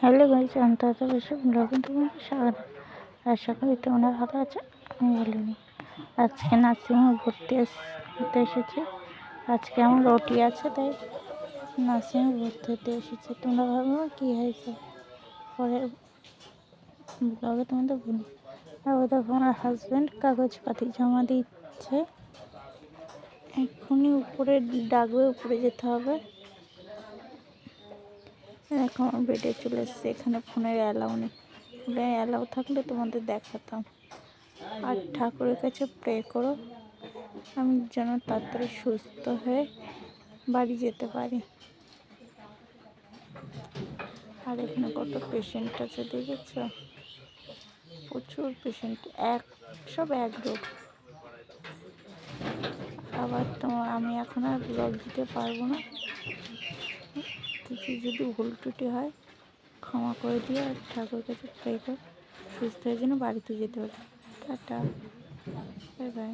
Hello guys, অন্তত বেশি ব্লগে তোমাকে স্বাগত। আশা করি তোমরা ভালো আছো, আমি ভালো নেই। আজকে নার্সিংহোমে ভর্তি হতে এসেছি। আজকে আমার রুটি আছে, তাই নার্সিংহোমে ভর্তি হতে এসেছি। তোমরা ভাবো কী হয়েছে, পরের ব্লগে তোমাদের বলি। আর দেখো আমার হাজব্যান্ড কাগজপাতি জমা দিচ্ছে, এক্ষুনি উপরে ডাকবে, উপরে যেতে হবে। এখন আমার বেডে চলে এসছে, এখানে ফোনের অ্যালাউ নেই। ফোনে অ্যালাউ থাকলে তোমাদের দেখাতাম। আর ঠাকুরের কাছে প্রে করো আমি যেন তাড়াতাড়ি সুস্থ হয়ে বাড়ি যেতে পারি। আর এখানে কত পেশেন্ট আছে দেখেছ, প্রচুর পেশেন্ট, সব এক রোগ। আবার আমি এখন আর ব্লগ দিতে পারবো না, কিছু যদি ভুল ত্রুটি হয় ক্ষমা করে দিয়ে, আর ঠাকুর কাছে প্রে করে সুস্থ হয়ে যেন বাড়িতে যেতে পারে। Tata, bye bye.